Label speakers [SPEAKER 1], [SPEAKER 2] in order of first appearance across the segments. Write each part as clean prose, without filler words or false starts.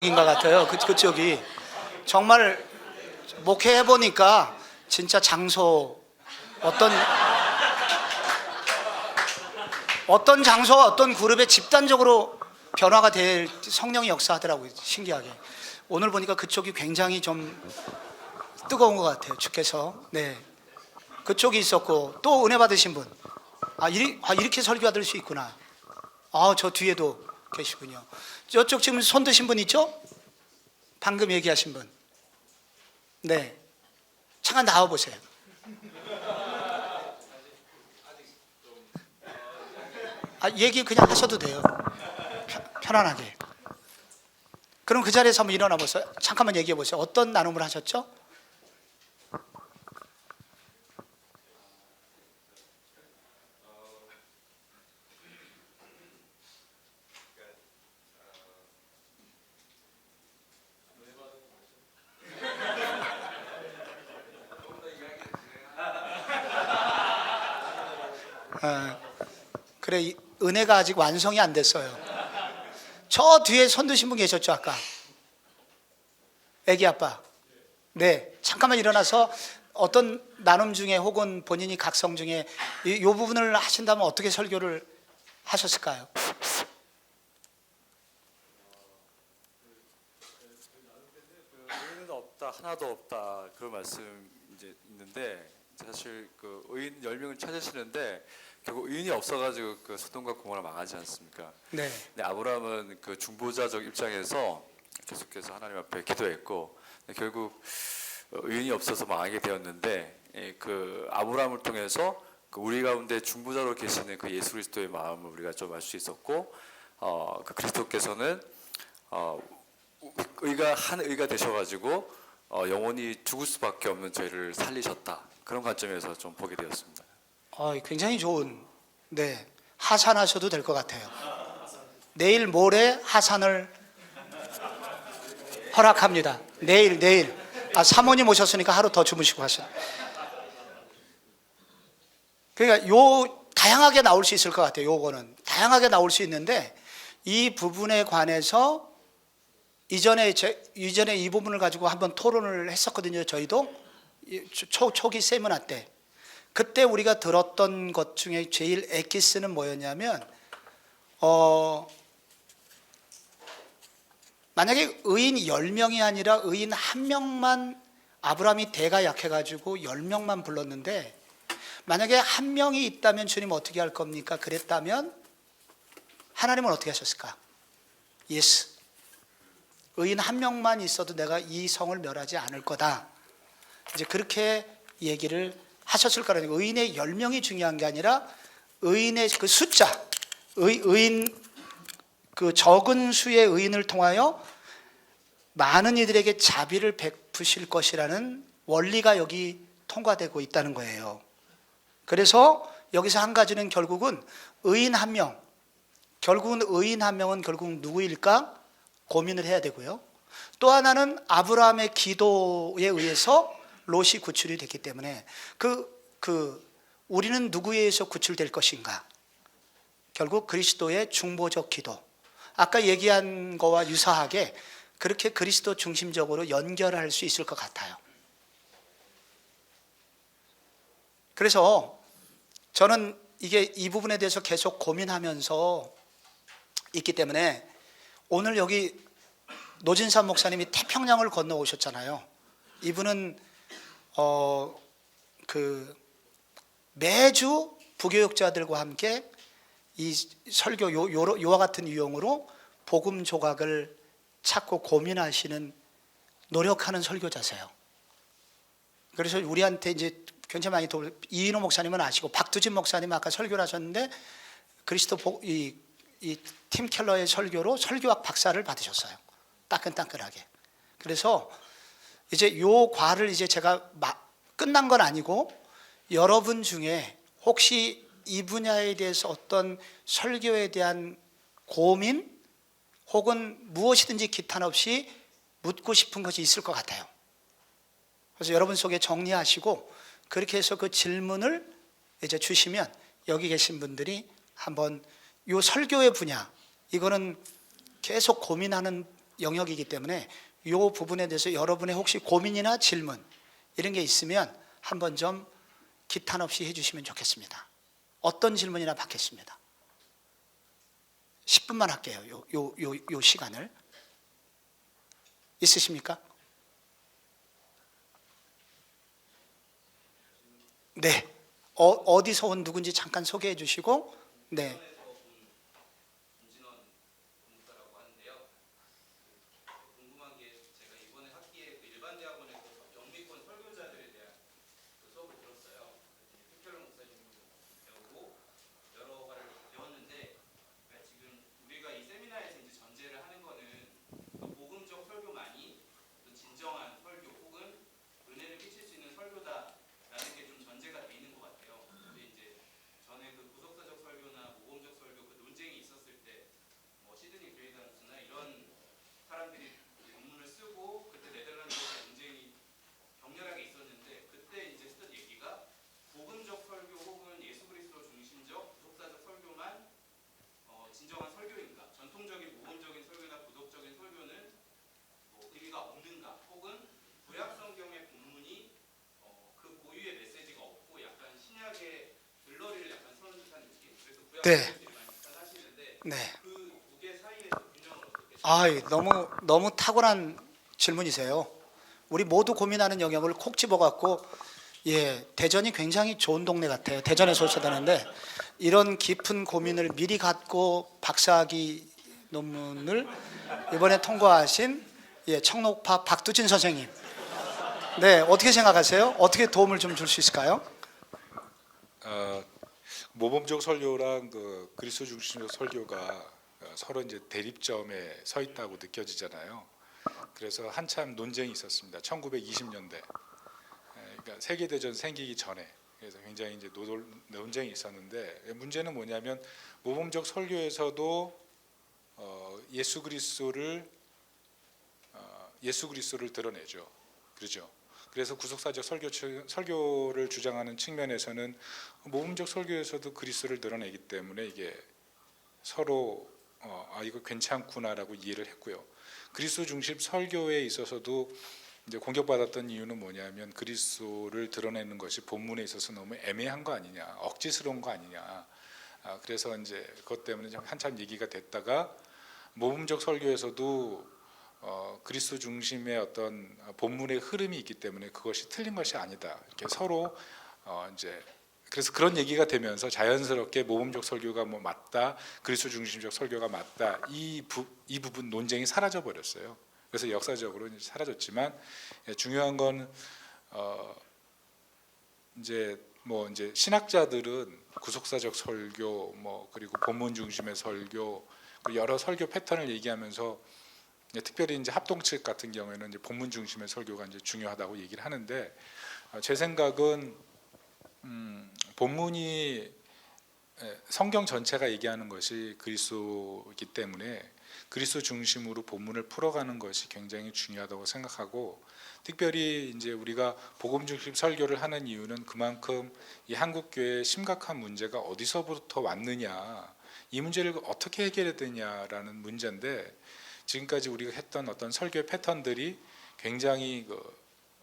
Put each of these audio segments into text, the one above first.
[SPEAKER 1] 인가 같아요. 그쪽이 정말 목회해 보니까 진짜 장소 어떤 장소와 어떤 그룹에 집단적으로 변화가 될 성령이 역사하더라고요. 신기하게. 오늘 보니까 그쪽이 굉장히 좀 뜨거운 것 같아요. 주께서. 네. 그쪽이 있었고, 또 은혜 받으신 분. 이렇게 설교받을 수 있구나. 저 뒤에도 계시군요. 저쪽 지금 손 드신 분 있죠? 방금 얘기하신 분. 네. 잠깐 나와 보세요. 얘기 그냥 하셔도 돼요. 편안하게. 그럼 그 자리에서 한번 일어나 보세요. 잠깐만 얘기해 보세요. 어떤 나눔을 하셨죠? 그래, 은혜가 아직 완성이 안 됐어요. 저 뒤에 손 드신 분 계셨죠, 아까? 애기 아빠. 네, 잠깐만 일어나서 어떤 나눔 중에 혹은 본인이 각성 중에 이 부분을 하신다면 어떻게 설교를 하셨을까요?
[SPEAKER 2] 의인은 없다, 하나도 없다, 그런 말씀 이제 있는데, 사실 그 의인 10명을 찾으시는데 결국 의인이 없어가지고 그 소돔과 고모라 망하지 않습니까?
[SPEAKER 1] 네.
[SPEAKER 2] 근데 아브라함은 그 중보자적 입장에서 계속해서 하나님 앞에 기도했고, 결국 의인이 없어서 망하게 되었는데, 그 아브라함을 통해서 그 우리 가운데 중보자로 계시는 그 예수 그리스도의 마음을 우리가 좀 알 수 있었고, 그 그리스도께서는 한 의가 되셔가지고 영원히 죽을 수밖에 없는 죄를 살리셨다, 그런 관점에서 좀 보게 되었습니다.
[SPEAKER 1] 굉장히 좋은, 네, 하산하셔도 될 것 같아요. 내일 모레 하산을 허락합니다. 내일. 사모님 오셨으니까 하루 더 주무시고 하셔. 그러니까 다양하게 나올 수 있을 것 같아요. 요거는 다양하게 나올 수 있는데, 이 부분에 관해서 이전에 이 부분을 가지고 한번 토론을 했었거든요. 저희도 초기 세미나 때. 그때 우리가 들었던 것 중에 제일 엑기스는 뭐였냐면, 만약에 의인 10명이 아니라 의인 1명만, 아브라함이 대가 약해가지고 10명만 불렀는데, 만약에 1명이 있다면 주님 어떻게 할 겁니까? 그랬다면 하나님은 어떻게 하셨을까? 예스. 의인 1명만 있어도 내가 이 성을 멸하지 않을 거다. 이제 그렇게 얘기를 하셨을 거라는 거예요. 의인의 10명이 중요한 게 아니라 의인의 그 숫자, 의인 그 적은 수의 의인을 통하여 많은 이들에게 자비를 베푸실 것이라는 원리가 여기 통과되고 있다는 거예요. 그래서 여기서 한 가지는 결국은 의인 1명, 결국은 의인 1명은 결국 누구일까 고민을 해야 되고요. 또 하나는 아브라함의 기도에 의해서 롯이 구출이 됐기 때문에 우리는 누구에 의해서 구출될 것인가? 결국 그리스도의 중보적 기도. 아까 얘기한 거와 유사하게 그렇게 그리스도 중심적으로 연결할 수 있을 것 같아요. 그래서 저는 이 부분에 대해서 계속 고민하면서 있기 때문에 오늘 여기 노진산 목사님이 태평양을 건너오셨잖아요. 이분은 매주 부교육자들과 함께 이 설교 요와 같은 유형으로 복음 조각을 찾고 고민하시는, 노력하는 설교자세요. 그래서 우리한테 이제 굉장히 많이 이인호 목사님은 아시고, 박두진 목사님 아까 설교를 하셨는데 그리스도 이 팀 켈러의 설교로 설교학 박사를 받으셨어요. 따끈따끈하게. 그래서 이제 요 과를 이제 제가 끝난 건 아니고, 여러분 중에 혹시 이 분야에 대해서 어떤 설교에 대한 고민 혹은 무엇이든지 기탄 없이 묻고 싶은 것이 있을 것 같아요. 그래서 여러분 속에 정리하시고 그렇게 해서 그 질문을 이제 주시면 여기 계신 분들이 한번 요 설교의 분야, 이거는 계속 고민하는 영역이기 때문에 이 부분에 대해서 여러분의 혹시 고민이나 질문 이런 게 있으면 한번 좀 기탄 없이 해주시면 좋겠습니다. 어떤 질문이나 받겠습니다. 10분만 할게요. 요 시간을. 있으십니까? 네. 어디서 온 누군지 잠깐 소개해 주시고. 네. 네. 네. 너무 탁월한 질문이세요. 우리 모두 고민하는 영역을 콕 집어갖고, 예, 대전이 굉장히 좋은 동네 같아요. 대전에서 오셨다는데 이런 깊은 고민을 미리 갖고 박사학위 논문을 이번에 통과하신 청록파 박두진 선생님. 네, 어떻게 생각하세요? 어떻게 도움을 좀 줄 수 있을까요?
[SPEAKER 3] 모범적 설교랑 그 그리스도 중심적 설교가 서로 이제 대립점에 서 있다고 느껴지잖아요. 그래서 한참 논쟁이 있었습니다. 1920년대, 그러니까 세계 대전 생기기 전에. 그래서 굉장히 이제 논쟁이 있었는데, 문제는 뭐냐면 모범적 설교에서도 예수 그리스도를 드러내죠. 그렇죠. 그래서 구속사적 설교를 주장하는 측면에서는 모범적 설교에서도 그리스도를 드러내기 때문에 이게 서로 이거 괜찮구나라고 이해를 했고요. 그리스도 중심 설교에 있어서도 이제 공격받았던 이유는 뭐냐면 그리스도를 드러내는 것이 본문에 있어서 너무 애매한 거 아니냐, 억지스러운 거 아니냐. 그래서 이제 그것 때문에 좀 한참 얘기가 됐다가 모범적 설교에서도 그리스도 중심의 어떤 본문의 흐름이 있기 때문에 그것이 틀린 것이 아니다. 이렇게 서로 이제 그래서 그런 얘기가 되면서 자연스럽게 모범적 설교가 뭐 맞다, 그리스도 중심적 설교가 맞다, 이 부분 논쟁이 사라져 버렸어요. 그래서 역사적으로 이제 사라졌지만 중요한 건 이제 신학자들은 구속사적 설교, 그리고 본문 중심의 설교, 여러 설교 패턴을 얘기하면서 특별히 이제 합동측 같은 경우에는 이제 본문 중심의 설교가 이제 중요하다고 얘기를 하는데, 제 생각은 본문이 성경 전체가 얘기하는 것이 그리스도이기 때문에 그리스도 중심으로 본문을 풀어가는 것이 굉장히 중요하다고 생각하고, 특별히 이제 우리가 복음 중심 설교를 하는 이유는 그만큼 이 한국 교회의 심각한 문제가 어디서부터 왔느냐, 이 문제를 어떻게 해결해야 되냐라는 문제인데, 지금까지 우리가 했던 어떤 설교의 패턴들이 굉장히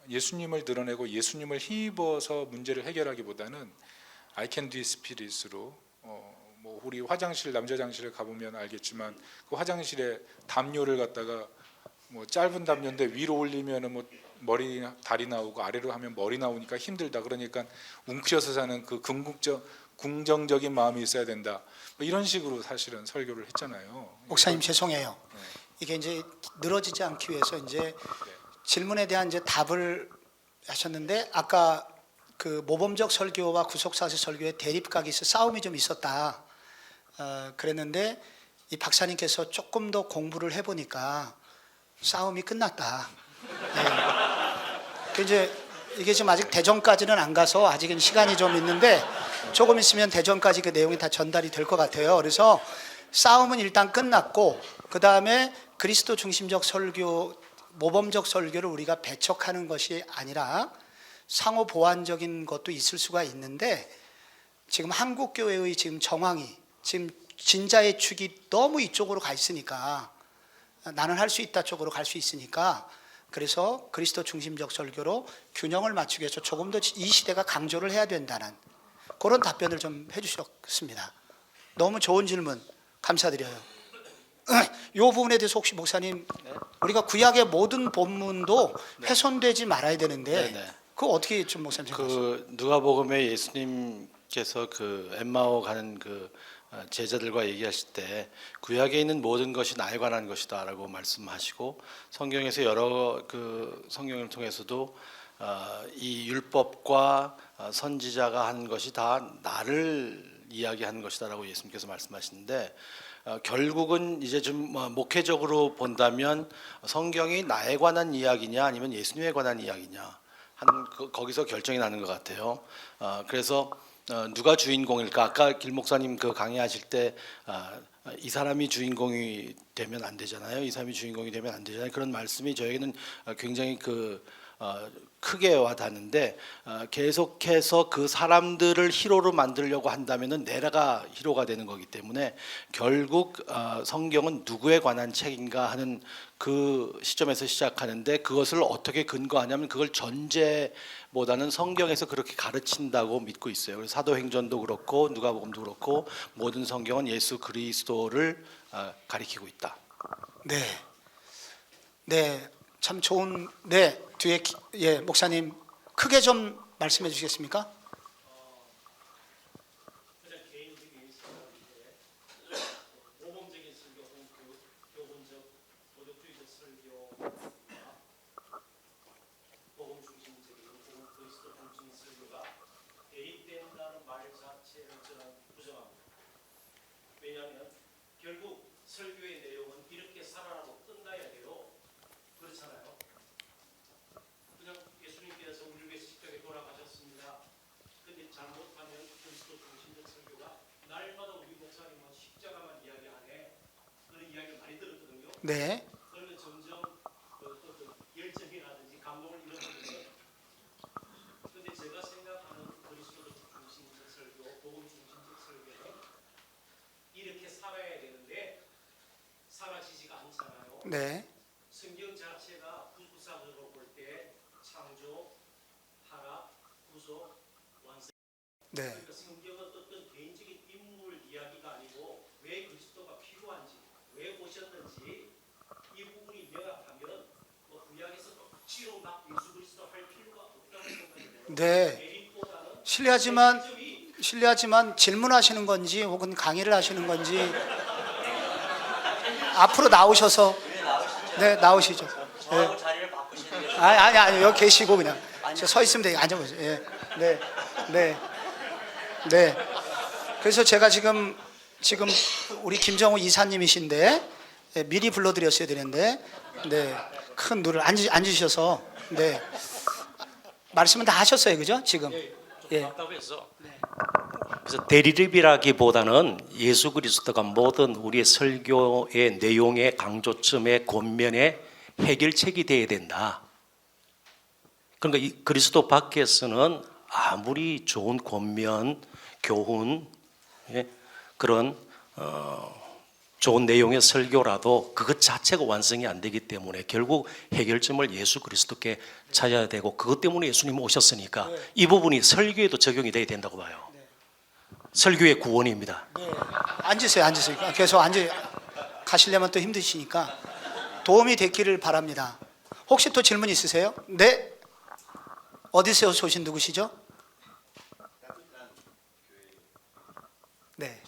[SPEAKER 3] 예수님을 드러내고 예수님을 힘입어서 문제를 해결하기보다는 I can do spirit으로 우리 화장실, 남자 화장실에 가보면 알겠지만 그 화장실에 담요를 갖다가 짧은 담요인데 위로 올리면은 머리 다리 나오고 아래로 하면 머리 나오니까 힘들다, 그러니까 웅크려서 사는 그 긍정적인 마음이 있어야 된다, 이런 식으로 사실은 설교를 했잖아요.
[SPEAKER 1] 목사님 죄송해요. 이게 이제 늘어지지 않기 위해서 이제 질문에 대한 이제 답을 하셨는데, 아까 그 모범적 설교와 구속사적 설교의 대립각이 있어 싸움이 좀 있었다 그랬는데, 이 박사님께서 조금 더 공부를 해보니까 싸움이 끝났다. 네. 이제 이게 지금 아직 대전까지는 안 가서 아직은 시간이 좀 있는데 조금 있으면 대전까지 그 내용이 다 전달이 될 것 같아요. 그래서 싸움은 일단 끝났고, 그 다음에 그리스도 중심적 설교, 모범적 설교를 우리가 배척하는 것이 아니라 상호 보완적인 것도 있을 수가 있는데, 지금 한국 교회의 지금 정황이 지금 진자의 축이 너무 이쪽으로 가 있으니까 나는 할 수 있다 쪽으로 갈 수 있으니까 그래서 그리스도 중심적 설교로 균형을 맞추기 위해서 조금 더 이 시대가 강조를 해야 된다는 그런 답변을 좀 해주셨습니다. 너무 좋은 질문 감사드려요. 이 부분에 대해서 혹시 목사님 우리가 구약의 모든 본문도 훼손되지 말아야 되는데
[SPEAKER 4] 네.
[SPEAKER 1] 그거 어떻게 좀 목사님 생각하세요?
[SPEAKER 4] 그 누가복음에 예수님께서 그 엠마오 가는 그 제자들과 얘기하실 때 구약에 있는 모든 것이 나에 관한 것이다라고 말씀하시고 성경에서 여러 그 성경을 통해서도 이 율법과 선지자가 한 것이 다 나를 이야기하는 것이다라고 예수님께서 말씀하시는데 결국은 이제 좀 목회적으로 본다면 성경이 나에 관한 이야기냐 아니면 예수님에 관한 이야기냐 거기서 결정이 나는 것 같아요. 그래서 누가 주인공일까? 아까 길 목사님 그 강의하실 때 이 사람이 주인공이 되면 안 되잖아요. 이 사람이 주인공이 되면 안 되잖아요. 그런 말씀이 저에게는 굉장히 크게 와닿는데 계속해서 그 사람들을 히로로 만들려고 한다면은 내가 히로가 되는 거기 때문에 결국 성경은 누구에 관한 책인가 하는 그 시점에서 시작하는데 그것을 어떻게 근거하냐면 그걸 전제보다는 성경에서 그렇게 가르친다고 믿고 있어요. 그래서 사도행전도 그렇고 누가복음도 그렇고 모든 성경은 예수 그리스도를 가리키고 있다.
[SPEAKER 1] 네, 네, 참 좋은 네 뒤에 예 목사님 크게 좀 말씀해 주시겠습니까?
[SPEAKER 5] 왜냐하면 결국 설교의 내용은 이렇게 살아라고 끝나야 돼요. 그렇잖아요. 그냥 예수님께서 우리를 위해서 십자가에 돌아가셨습니다. 근데 잘못하면 그리스도 중심적 설교가 날마다 우리 목사님은 십자가만 이야기하네. 그런 이야기를 많이 들었거든요.
[SPEAKER 1] 네,
[SPEAKER 5] 그러면 점점 열정이라든지 감동을 잃어버리는데 근데 제가 생각하는 그리스도 중심적 설교, 복음 중심적 설교는 이렇게 살아야 되는데 사라지지가 않잖아요.
[SPEAKER 1] 네,
[SPEAKER 5] 성경 자체가 구구사적으로 볼 때 창조, 타락, 구속, 완성.
[SPEAKER 1] 네,
[SPEAKER 5] 그러니까 성경은 어떤 개인적인 인물 이야기가 아니고 왜 그리스도가 필요한지, 왜 오셨는지 이 부분이 명확하면 구약에서 억지로 막 예수 그리스도 할 필요가 없다고 생각해요.
[SPEAKER 1] 네.
[SPEAKER 5] 메리트보다는
[SPEAKER 1] 실례하지만 질문하시는 건지 혹은 강의를 하시는 건지 앞으로 나오셔서 네 나오시죠.
[SPEAKER 6] 저하고 자리를 바꾸시는 게
[SPEAKER 1] 아니 여기 계시고 그냥 서 있으면 되게 앉아보세요. 예. 네, 네, 네. 그래서 제가 지금 우리 김정우 이사님이신데 예, 미리 불러드렸어야 되는데 네, 큰 누를 앉으셔서 네 말씀은 다 하셨어요, 그죠? 지금 예.
[SPEAKER 6] 맞다고 해서 그래서 대리립이라기보다는 예수 그리스도가 모든 우리의 설교의 내용의 강조점의 권면의 해결책이 되어야 된다. 그러니까 이 그리스도 밖에서는 아무리 좋은 권면, 교훈, 예, 그런 좋은 내용의 설교라도 그것 자체가 완성이 안 되기 때문에 결국 해결점을 예수 그리스도께 찾아야 되고 그것 때문에 예수님 오셨으니까 이 부분이 설교에도 적용이 돼야 된다고 봐요. 설교의 구원입니다.
[SPEAKER 1] 네. 앉으세요. 계속 가시려면 또 힘드시니까 도움이 됐기를 바랍니다. 혹시 또 질문 있으세요? 네. 어디서 오신 누구시죠? 네.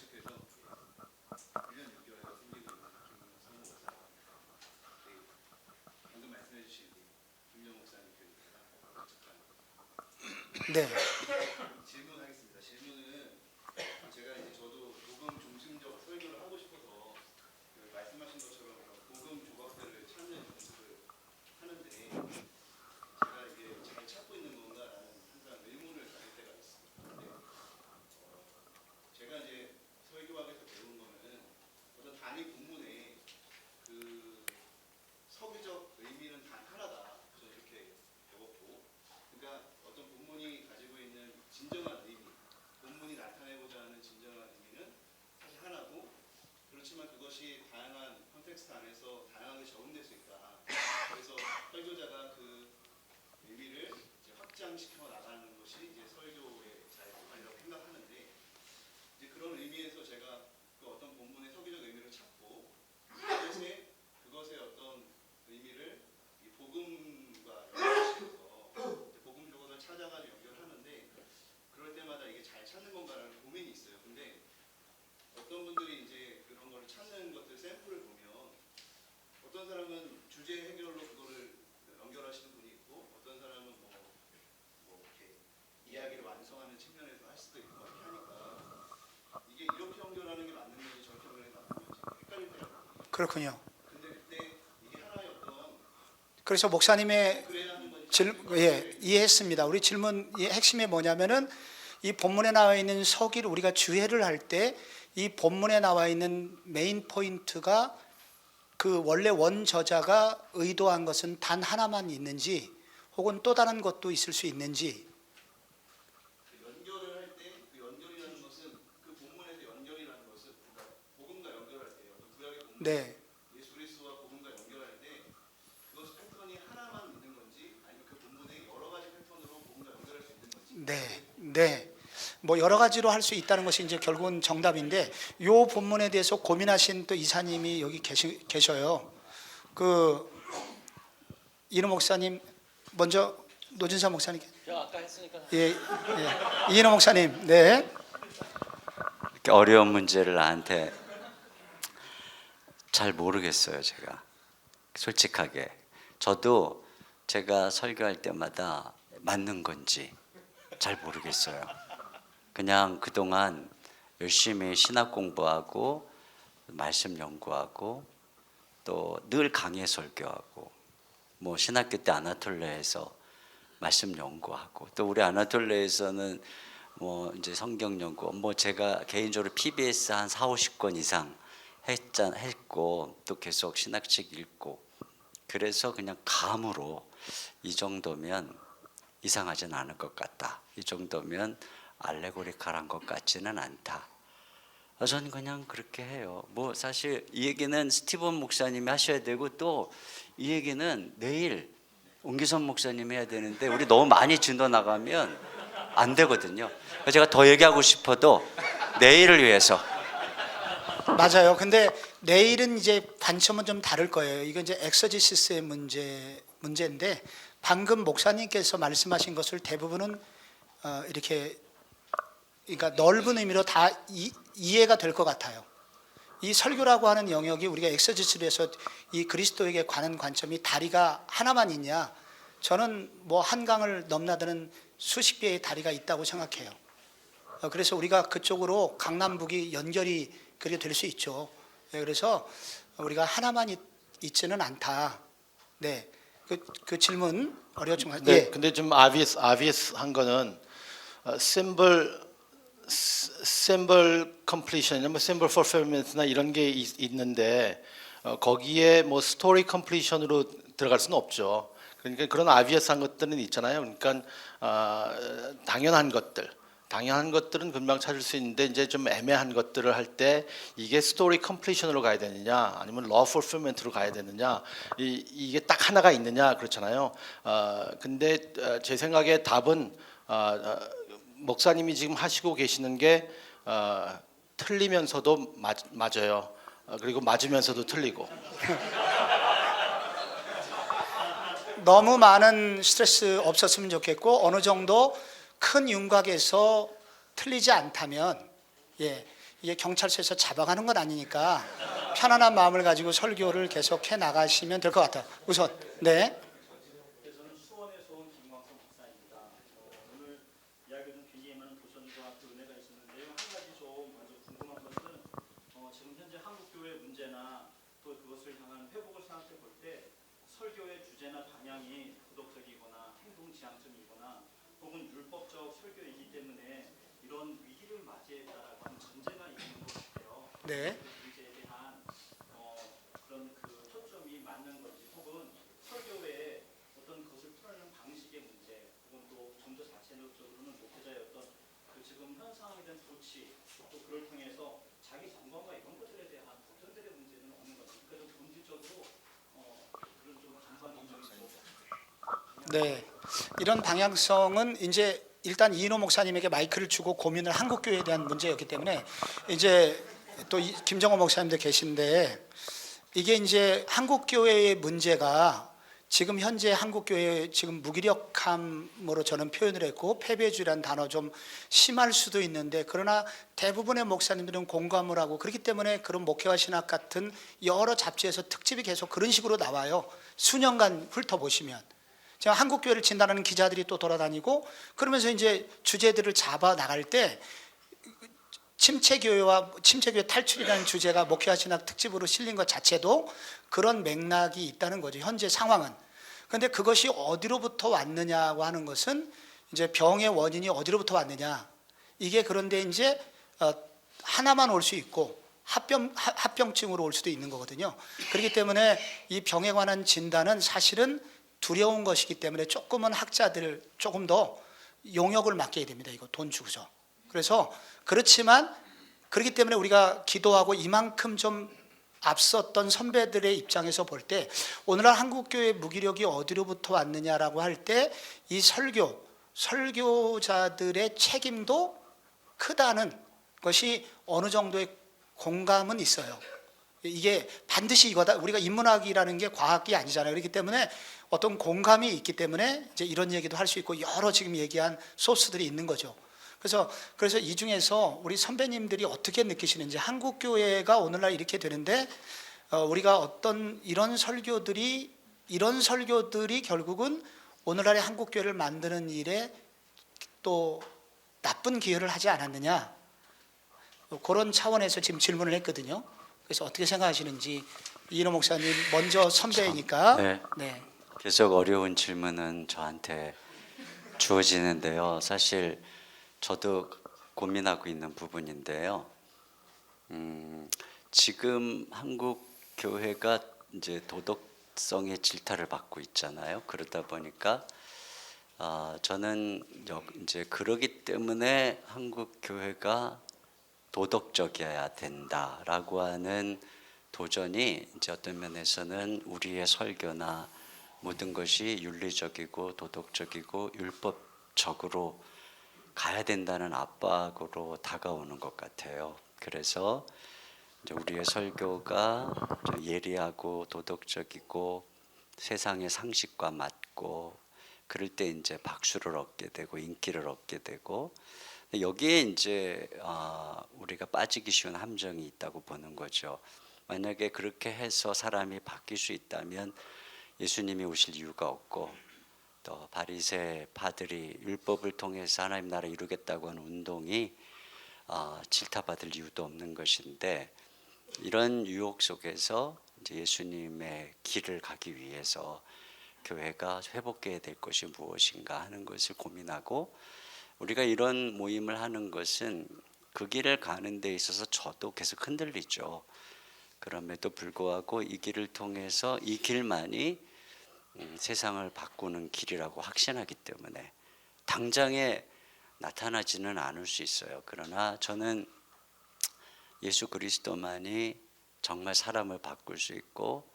[SPEAKER 1] 네.
[SPEAKER 7] 질문하겠습니다. 질문은 제가 이제 저도 복음 중심적 설교를 하고 싶어서 말씀하신 것처럼 복음 조각들을 찾는 연습을 하는데 제가 이게 잘 찾고 있는 건가라는 항상 의문을 가질 때가 있습니다. 근데 제가 이제 설교학에서 배운 거는 어떤 단위 본문에 그 서기적 의미는 단 하나다. 저는 이렇게 배웠고, 그러니까 어떤 본문이 가지고 있는 진정한 의미, 본문이 나타내고자 하는 진정한 의미는 사실 하나고, 그렇지만 그것이 다양한 컨텍스트 안에서 다양하게 확장시켜 나가는 것이 이제 설교의 자유라고 생각하는데 이제 그런 의미에서 제가 그 어떤 본문의 서기적 의미를 찾고 그것의 어떤 의미를 이 복음과 연결시켜서 복음 조각을 찾아가지고 연결하는데 그럴 때마다 이게 잘 찾는 건가라는 고민이 있어요. 근데 어떤 분들이 이제 그런 거를 찾는 것들 샘플을 보면 어떤 사람은 주제 해결로 그거를 연결하시는 분이 있고 어떤 사람은 뭐 이렇게 이야기를 완성하는 측면에서 할 수도 있고 이렇게 하니까 이게 이렇게 연결하는 게 맞는 건지 저렇게 연결하는 게 맞는 건지 헷갈릴 때가 많거든요.
[SPEAKER 1] 그렇군요.
[SPEAKER 7] 근데 그때 이게 하나의 어떤
[SPEAKER 1] 그래서 목사님의
[SPEAKER 7] 그래야 하는 건지
[SPEAKER 1] 이해했습니다. 우리 질문 핵심이 뭐냐면은 이 본문에 나와 있는 서기를 우리가 주해를 할 때 이 본문에 나와 있는 메인 포인트가 그 원래 원저자가 의도한 것은 단 하나만 있는지 혹은 또 다른 것도 있을 수 있는지.
[SPEAKER 7] 그 연결을 할 때 그 연결이라는 것은 그 본문에서 연결이라는 것은 그러니까 복음과 연결할 때 어떤 구약의 본문
[SPEAKER 1] 네,
[SPEAKER 7] 예수 그리스도와 복음과 연결할 때 그것이 패턴이 하나만 있는 건지 아니면 그 본문에 여러 가지 패턴으로 복음과 연결할 수 있는 건지
[SPEAKER 1] 네. 뭐 여러 가지로 할 수 있다는 것이 이제 결국은 정답인데 요 본문에 대해서 고민하신 또 이사님이 여기 계셔요. 그 이노 목사님 먼저 노진사 목사님.
[SPEAKER 4] 아까 했으니까.
[SPEAKER 1] 이인호 목사님. 네.
[SPEAKER 8] 이렇게 어려운 문제를 나한테 잘 모르겠어요. 제가 솔직하게 저도 제가 설교할 때마다 맞는 건지 잘 모르겠어요. 그냥 그동안 열심히 신학 공부하고 말씀 연구하고 또 늘 강의 설교하고 뭐 신학교 때 아나톨레에서 말씀 연구하고 또 우리 아나톨레에서는 뭐 이제 성경 연구 뭐 제가 개인적으로 PBS 한 40-50권 이상 했고 또 계속 신학책 읽고 그래서 그냥 감으로 이 정도면 이상하진 않을 것 같다. 이 정도면 알레고리칼한 것 같지는 않다. 저는 그냥 그렇게 해요. 뭐 사실 이 얘기는 스티븐 목사님이 하셔야 되고 또 이 얘기는 내일 옹기선 목사님이 해야 되는데 우리 너무 많이 진도 나가면 안 되거든요. 그래서 제가 더 얘기하고 싶어도 내일을 위해서.
[SPEAKER 1] 맞아요. 근데 내일은 이제 관점은 좀 다를 거예요. 이건 이제 엑서지시스의 문제인데 방금 목사님께서 말씀하신 것을 대부분은 이렇게 그러니까 넓은 의미로 다 이해가 될 것 같아요. 이 설교라고 하는 영역이 우리가 엑서지스를 해서 이 그리스도에게 관한 관점이 다리가 하나만 있냐? 저는 뭐 한강을 넘나드는 수십 개의 다리가 있다고 생각해요. 그래서 우리가 그쪽으로 강남북이 연결이 그렇게 될 수 있죠. 그래서 우리가 하나만 있지는 않다. 네, 그 질문 어려웠지만
[SPEAKER 4] 네, 근데 좀 obvious한 거는 symbol completion, 뭐 symbol fulfillment나 이런 게 있는데 거기에 뭐 story completion으로 들어갈 수는 없죠. 그러니까 그런 obvious한 것들은 있잖아요. 그러니까 당연한 것들은 금방 찾을 수 있는데 이제 좀 애매한 것들을 할 때 이게 스토리 컴플리션으로 가야 되느냐 아니면 러 풀필먼트로 가야 되느냐 이게 딱 하나가 있느냐 그렇잖아요. 근데 제 생각에 답은 목사님이 지금 하시고 계시는 게 틀리면서도 맞아요. 그리고 맞으면서도 틀리고.
[SPEAKER 1] 너무 많은 스트레스 없었으면 좋겠고 어느 정도 큰 윤곽에서 틀리지 않다면 이게 경찰서에서 잡아가는 건 아니니까 편안한 마음을 가지고 설교를 계속해 나가시면 될 것 같아요. 우선 네.
[SPEAKER 5] 저는 수원에서 온 김광석 목사입니다. 오늘 이야기는 굉장히 많은 도전과 그 은혜가 있었는데요. 한 가지 좀 먼저 궁금한 것은 지금 현재 한국 교회 문제나 또 그것을 향한 회복을 생각해 볼 때 설교의 주제나 방향이 도덕적이거나 행동 지향점이거나 혹은 율법적 설교이기 때문에 이런 위기를 맞이했다라고 하는 전제가 있는 것 같아요.
[SPEAKER 1] 네.
[SPEAKER 5] 그 문제에 대한 그런 그 초점이 맞는 건지 혹은 설교의 어떤 것을 풀어내는 방식의 문제 혹은 또 좀 더 자체적으로는 목회자의 어떤 그 지금 현 상황에 대한 조치 또 그걸 통해서 자기 건강과 이런 것들에 대한 걱정들의 문제는 없는 거죠. 그러니까 좀 본질적으로 그런 좀 전반적인
[SPEAKER 1] 네. 이런 방향성은 이제 일단 이인호 목사님에게 마이크를 주고 고민을 한국교회에 대한 문제였기 때문에 이제 또 김정호 목사님도 계신데 이게 이제 한국교회의 문제가 지금 현재 한국교회 지금 무기력함으로 저는 표현을 했고 패배주의라는 단어 좀 심할 수도 있는데 그러나 대부분의 목사님들은 공감을 하고 그렇기 때문에 그런 목회와 신학 같은 여러 잡지에서 특집이 계속 그런 식으로 나와요. 수년간 훑어보시면 제가 한국교회를 진단하는 기자들이 또 돌아다니고 그러면서 이제 주제들을 잡아 나갈 때 침체교회 탈출이라는 주제가 목회와 신학 특집으로 실린 것 자체도 그런 맥락이 있다는 거죠. 현재 상황은. 그런데 그것이 어디로부터 왔느냐고 하는 것은 이제 병의 원인이 어디로부터 왔느냐. 이게 그런데 이제 하나만 올 수 있고 합병증으로 올 수도 있는 거거든요. 그렇기 때문에 이 병에 관한 진단은 사실은 두려운 것이기 때문에 조금은 학자들 조금 더 용역을 맡겨야 됩니다. 이거 돈 주고서. 그래서 그렇지만 그렇기 때문에 우리가 기도하고 이만큼 좀 앞섰던 선배들의 입장에서 볼 때 오늘날 한국교회 무기력이 어디로부터 왔느냐라고 할 때 이 설교자들의 책임도 크다는 것이 어느 정도의 공감은 있어요. 이게 반드시 이거다. 우리가 인문학이라는 게 과학이 아니잖아요. 그렇기 때문에 어떤 공감이 있기 때문에 이제 이런 얘기도 할 수 있고 여러 지금 얘기한 소스들이 있는 거죠. 그래서 이 중에서 우리 선배님들이 어떻게 느끼시는지 한국교회가 오늘날 이렇게 되는데 우리가 어떤 이런 설교들이 결국은 오늘날의 한국교회를 만드는 일에 또 나쁜 기여를 하지 않았느냐 그런 차원에서 지금 질문을 했거든요. 그래서 어떻게 생각하시는지 이인호 목사님 먼저 선배이니까
[SPEAKER 8] 네. 계속 어려운 질문은 저한테 주어지는데요. 사실 저도 고민하고 있는 부분인데요. 지금 한국 교회가 이제 도덕성의 질타를 받고 있잖아요. 그러다 보니까 저는 이제 그러기 때문에 한국 교회가 도덕적이어야 된다라고 하는 도전이 이제 어떤 면에서는 우리의 설교나 모든 것이 윤리적이고 도덕적이고 율법적으로 가야 된다는 압박으로 다가오는 것 같아요. 그래서 이제 우리의 설교가 좀 예리하고 도덕적이고 세상의 상식과 맞고 그럴 때 이제 박수를 얻게 되고 인기를 얻게 되고 여기에 이제 우리가 빠지기 쉬운 함정이 있다고 보는 거죠. 만약에 그렇게 해서 사람이 바뀔 수 있다면 예수님이 오실 이유가 없고 또 바리새파들이 율법을 통해서 하나님 나라 이루겠다고 하는 운동이 질타받을 이유도 없는 것인데 이런 유혹 속에서 이제 예수님의 길을 가기 위해서 교회가 회복해야 될 것이 무엇인가 하는 것을 고민하고 우리가 이런 모임을 하는 것은 그 길을 가는 데 있어서 저도 계속 흔들리죠. 그럼에도 불구하고 이 길을 통해서 이 길만이 세상을 바꾸는 길이라고 확신하기 때문에 당장에 나타나지는 않을 수 있어요. 그러나 저는 예수 그리스도만이 정말 사람을 바꿀 수 있고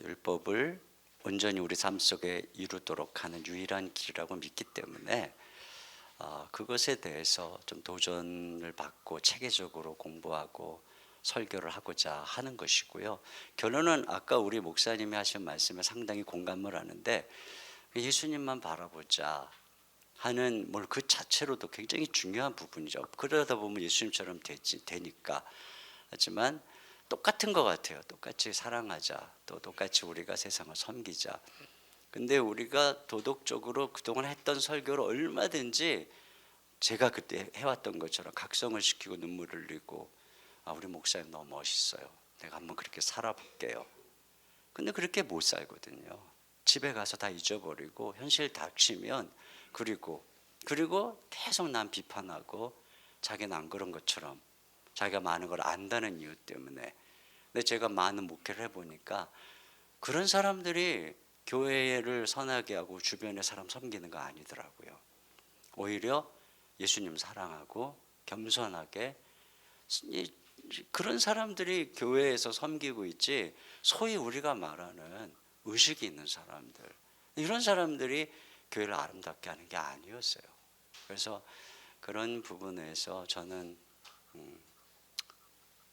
[SPEAKER 8] 율법을 온전히 우리 삶 속에 이루도록 하는 유일한 길이라고 믿기 때문에 그것에 대해서 좀 도전을 받고 체계적으로 공부하고 설교를 하고자 하는 것이고요. 결론은 아까 우리 목사님이 하신 말씀에 상당히 공감을 하는데 예수님만 바라보자 하는 그 자체로도 굉장히 중요한 부분이죠. 그러다 보면 예수님처럼 되니까. 하지만 똑같은 것 같아요. 똑같이 사랑하자. 또 똑같이 우리가 세상을 섬기자. 근데 우리가 도덕적으로 그동안 했던 설교를 얼마든지 제가 그때 해왔던 것처럼 각성을 시키고 눈물을 흘리고 우리 목사님 너무 멋있어요. 내가 한번 그렇게 살아볼게요. 근데 그렇게 못 살거든요. 집에 가서 다 잊어버리고 현실 닥치면 그리고 계속 난 비판하고 자기는 안 그런 것처럼 자기가 많은 걸 안다는 이유 때문에. 근데 제가 많은 목회를 해보니까 그런 사람들이 교회를 선하게 하고 주변의 사람 섬기는 거 아니더라고요. 오히려 예수님 사랑하고 겸손하게 그런 사람들이 교회에서 섬기고 있지 소위 우리가 말하는 의식이 있는 사람들 이런 사람들이 교회를 아름답게 하는 게 아니었어요. 그래서 그런 부분에서 저는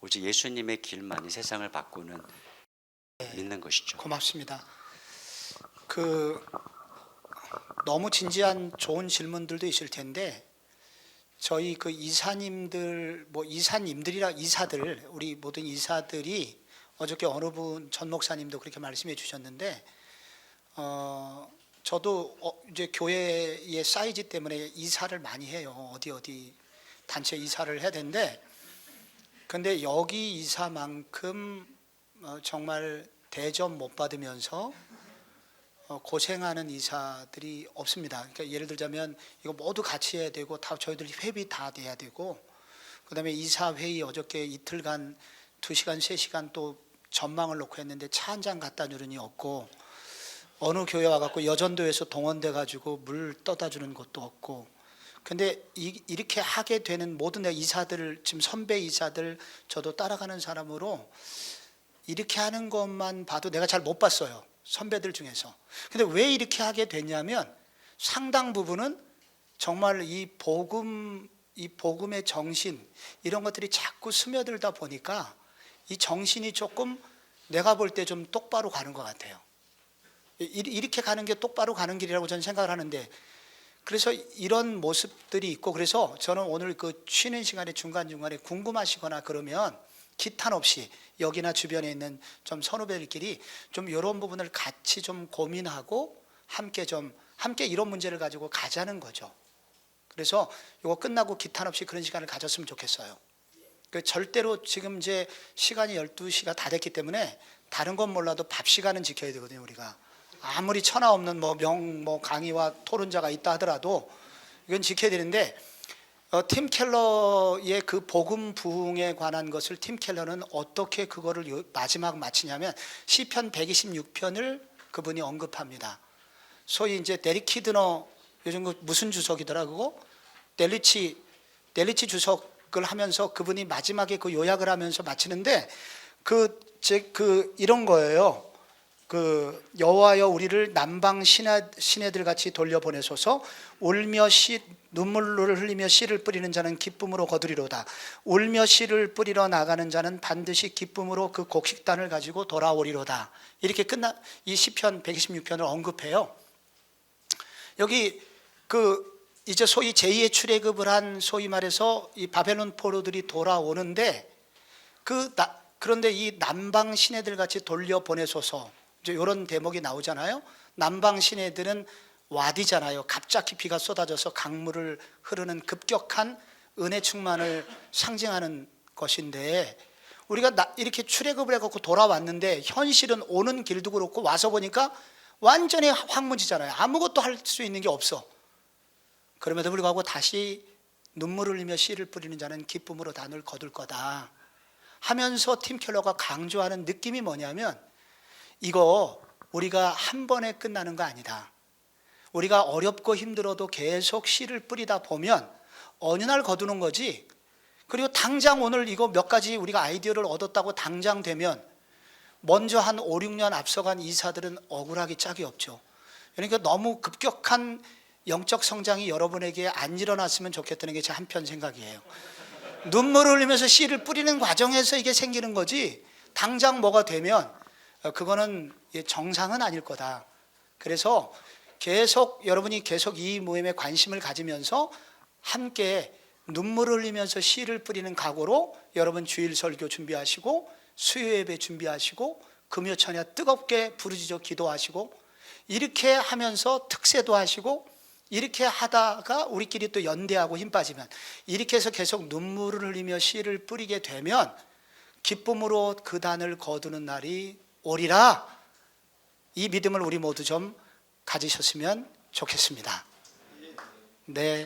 [SPEAKER 8] 오직 예수님의 길만이 세상을 바꾸는 믿는 것이죠.
[SPEAKER 1] 고맙습니다. 너무 진지한 좋은 질문들도 있을 텐데 저희 이사님들 이사들 우리 모든 이사들이 어저께 어느 분 전 목사님도 그렇게 말씀해 주셨는데 저도 이제 교회의 사이즈 때문에 이사를 많이 해요. 어디 단체 이사를 해야 되는데 근데 여기 이사만큼 정말 대접 못 받으면서 고생하는 이사들이 없습니다. 그러니까 예를 들자면 이거 모두 같이 해야 되고 다 저희들이 회비 다 내야 되고 그다음에 이사 회의 어저께 이틀간 2시간 3시간 또 전망을 놓고 했는데 차 한 잔 갖다 주느니 없고 어느 교회 와갖고 여전도에서 동원돼 가지고 물 떠다 주는 것도 없고 근데 이렇게 하게 되는 모든 이사들 지금 선배 이사들 저도 따라가는 사람으로 이렇게 하는 것만 봐도 내가 잘 못 봤어요. 선배들 중에서. 근데 왜 이렇게 하게 됐냐면 상당 부분은 정말 이 복음의 정신 이런 것들이 자꾸 스며들다 보니까 이 정신이 조금 내가 볼 때 좀 똑바로 가는 것 같아요. 이렇게 가는 게 똑바로 가는 길이라고 저는 생각을 하는데 그래서 이런 모습들이 있고 그래서 저는 오늘 쉬는 시간에 중간중간에 궁금하시거나 그러면 기탄 없이 여기나 주변에 있는 좀 선후배들끼리 좀 이런 부분을 같이 좀 고민하고 함께 이런 문제를 가지고 가자는 거죠. 그래서 이거 끝나고 기탄 없이 그런 시간을 가졌으면 좋겠어요. 절대로 지금 이제 시간이 12시가 다 됐기 때문에 다른 건 몰라도 밥 시간은 지켜야 되거든요. 우리가 아무리 천하 없는 강의와 토론자가 있다 하더라도 이건 지켜야 되는데 팀 켈러의 그 복음 부흥에 관한 것을 팀 켈러는 어떻게 그거를 마지막 마치냐면 시편 126편을 그분이 언급합니다. 소위 이제 데릭 키드너 요즘 무슨 주석이더라 그거 델리치 주석을 하면서 그분이 마지막에 그 요약을 하면서 마치는데 이런 거예요. 여호와여 우리를 남방 시내들 같이 돌려보내소서. 울며 눈물을 흘리며 씨를 뿌리는 자는 기쁨으로 거두리로다. 울며 씨를 뿌리러 나가는 자는 반드시 기쁨으로 그 곡식단을 가지고 돌아오리로다. 이렇게 이 시편 126편을 언급해요. 여기 이제 소위 제2의 출애굽을 한 소위 말해서 이 바벨론 포로들이 돌아오는데 그런데 이 남방 시내들 같이 돌려보내소서 이제 이런 대목이 나오잖아요. 남방 시내들은 와디잖아요. 갑자기 비가 쏟아져서 강물을 흐르는 급격한 은혜 충만을 상징하는 것인데 우리가 이렇게 출애굽을 해갖고 돌아왔는데 현실은 오는 길도 그렇고 와서 보니까 완전히 황무지잖아요. 아무것도 할 수 있는 게 없어. 그럼에도 불구하고 다시 눈물을 흘리며 씨를 뿌리는 자는 기쁨으로 단을 거둘 거다 하면서 팀 켈러가 강조하는 느낌이 뭐냐면 이거 우리가 한 번에 끝나는 거 아니다. 우리가 어렵고 힘들어도 계속 씨를 뿌리다 보면 어느 날 거두는 거지. 그리고 당장 오늘 이거 몇 가지 우리가 아이디어를 얻었다고 당장 되면 먼저 한 5, 6년 앞서간 이사들은 억울하기 짝이 없죠. 그러니까 너무 급격한 영적 성장이 여러분에게 안 일어났으면 좋겠다는 게 제 한편 생각이에요. 눈물을 흘리면서 씨를 뿌리는 과정에서 이게 생기는 거지 당장 뭐가 되면 그거는 정상은 아닐 거다. 그래서 여러분이 계속 이 모임에 관심을 가지면서 함께 눈물을 흘리면서 씨를 뿌리는 각오로 여러분 주일 설교 준비하시고 수요 예배 준비하시고 금요 찬양 뜨겁게 부르짖어 기도하시고 이렇게 하면서 특세도 하시고 이렇게 하다가 우리끼리 또 연대하고 힘 빠지면 이렇게 해서 계속 눈물을 흘리며 씨를 뿌리게 되면 기쁨으로 그 단을 거두는 날이 오리라. 이 믿음을 우리 모두 좀 가지셨으면 좋겠습니다. 네.